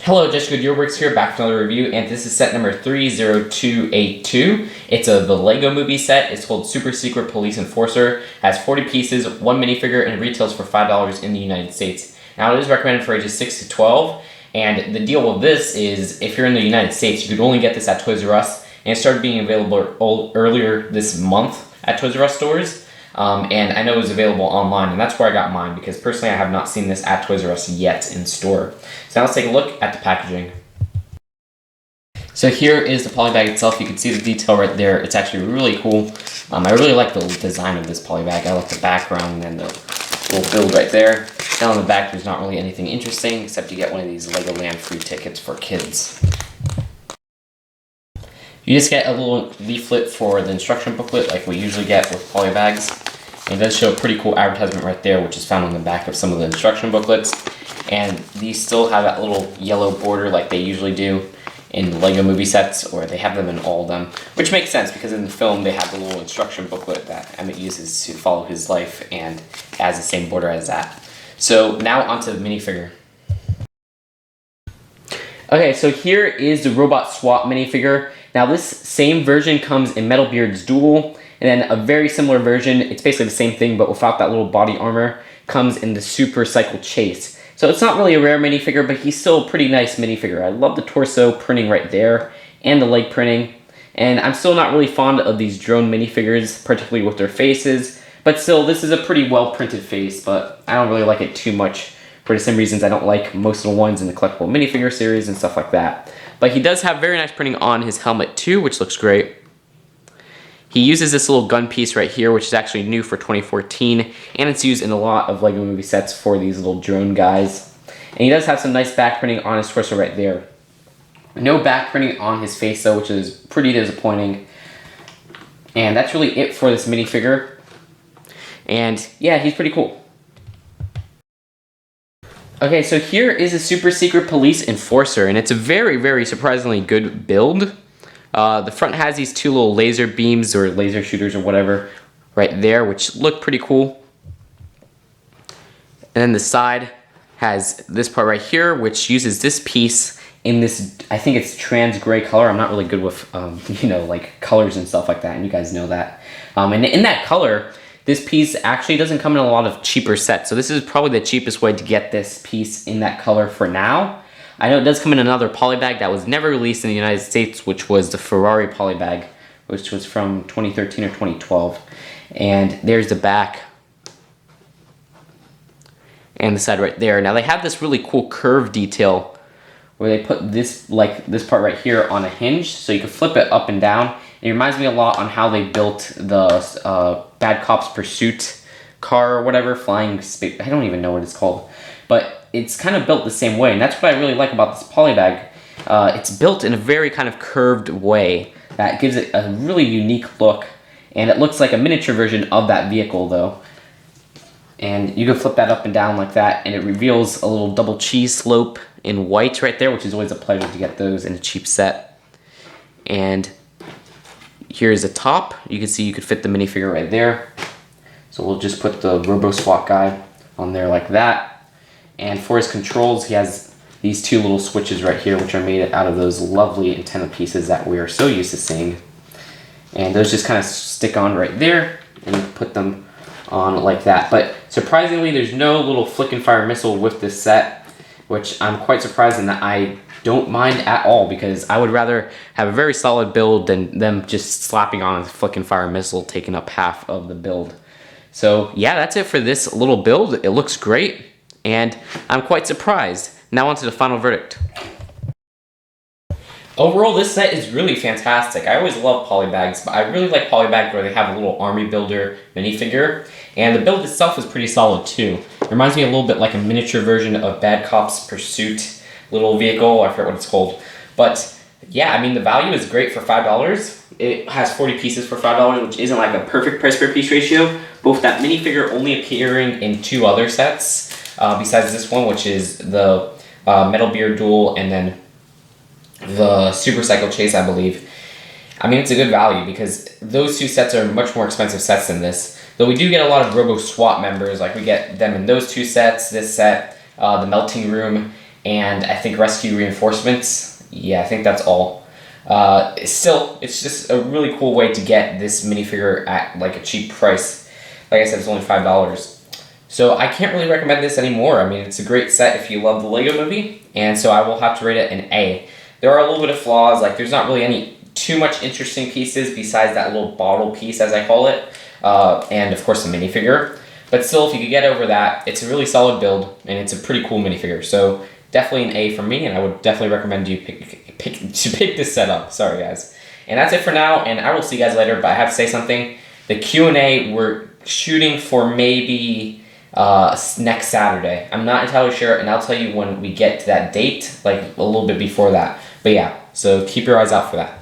Hello, Jessica Dealworks here, back with another review, and this is set number 30282. It's the Lego movie set. It's called Super Secret Police Enforcer. It has 40 pieces, one minifigure, and it retails for $5 in the United States. Now, it is recommended for ages 6 to 12, and the deal with this is if you're in the United States, you could only get this at Toys R Us, and it started being available earlier this month at Toys R Us stores. And I know it was available online, and that's where I got mine, because personally I have not seen this at Toys R Us yet in store. So now let's take a look at the packaging. So here is the polybag itself. You can see the detail right there. It's actually really cool. I really like the design of this polybag. I like the background and the little build right there. Down on the back there's not really anything interesting, except you get one of these Legoland free tickets for kids. You just get a little leaflet for the instruction booklet like we usually get with polybags. And it does show a pretty cool advertisement right there, which is found on the back of some of the instruction booklets. And these still have that little yellow border like they usually do in Lego movie sets, or they have them in all of them. Which makes sense, because in the film they have the little instruction booklet that Emmett uses to follow his life, and has the same border as that. So now onto the minifigure. Okay, so here is the Robot Swap minifigure. Now this same version comes in Metal Beard's Duel, and then a very similar version, it's basically the same thing but without that little body armor, comes in the Super Cycle Chase. So it's not really a rare minifigure, but he's still a pretty nice minifigure. I love the torso printing right there, and the leg printing. And I'm still not really fond of these drone minifigures, particularly with their faces. But still, this is a pretty well printed face, but I don't really like it too much for the same reasons I don't like most of the ones in the collectible minifigure series and stuff like that. But he does have very nice printing on his helmet too, which looks great. He uses this little gun piece right here, which is actually new for 2014, and it's used in a lot of Lego movie sets for these little drone guys. And he does have some nice back printing on his torso right there. No back printing on his face though, which is pretty disappointing. And that's really it for this minifigure. And yeah, he's pretty cool. Okay, so here is a Super Secret Police Enforcer, and it's a very, very surprisingly good build. The front has these two little laser beams or laser shooters or whatever right there, which look pretty cool. And then the side has this part right here, which uses this piece in this, I think it's trans gray color. I'm not really good with, like colors and stuff like that, and you guys know that. And in that color, this piece actually doesn't come in a lot of cheaper sets. So this is probably the cheapest way to get this piece in that color for now. I know it does come in another polybag that was never released in the United States, which was the Ferrari polybag, which was from 2013 or 2012. And there's the back and the side right there. Now they have this really cool curve detail where they put this, like this part right here, on a hinge, so you can flip it up and down. It reminds me a lot on how they built the Bad Cops Pursuit car or whatever, flying space. I don't even know what it's called, but it's kind of built the same way, and that's what I really like about this polybag. It's built in a very kind of curved way that gives it a really unique look, and it looks like a miniature version of that vehicle though. And you can flip that up and down like that, and it reveals a little double cheese slope in white right there, which is always a pleasure to get those in a cheap set. And here's the top. You can see you could fit the minifigure right there. So we'll just put the Robo Swap guy on there like that. And for his controls, he has these two little switches right here, which are made out of those lovely antenna pieces that we are so used to seeing. And those just kind of stick on right there, and you put them on like that. But surprisingly, there's no little flick and fire missile with this set, which I'm quite surprised in that I don't mind at all, because I would rather have a very solid build than them just slapping on a flick and fire missile taking up half of the build. So yeah, that's it for this little build. It looks great, and I'm quite surprised. Now on to the final verdict. Overall, this set is really fantastic. I always love polybags, but I really like polybags where they have a little army builder minifigure, and the build itself is pretty solid too. It reminds me a little bit like a miniature version of Bad Cops Pursuit little vehicle. I forget what it's called. But yeah, I mean, the value is great for $5. It has 40 pieces for $5, which isn't like a perfect price per piece ratio, but with that minifigure only appearing in two other sets, besides this one, which is the Metal Beard Duel and then the Super Cycle Chase, I believe. I mean, it's a good value, because those two sets are much more expensive sets than this. Though we do get a lot of Robo Swap members, like we get them in those two sets, this set, the Melting Room, and I think rescue reinforcements. Yeah, I think that's all. Still, it's just a really cool way to get this minifigure at like a cheap price. Like I said, it's only $5. So I can't really recommend this anymore. I mean, it's a great set if you love the Lego Movie, and so I will have to rate it an A. There are a little bit of flaws, like there's not really any too much interesting pieces besides that little bottle piece, as I call it, and of course the minifigure. But still, if you could get over that, it's a really solid build, and it's a pretty cool minifigure. So definitely an A for me, and I would definitely recommend you pick this set up. Sorry, guys. And that's it for now, and I will see you guys later, but I have to say something. The Q&A, we're shooting for maybe next Saturday. I'm not entirely sure, and I'll tell you when we get to that date, like a little bit before that. But yeah, so keep your eyes out for that.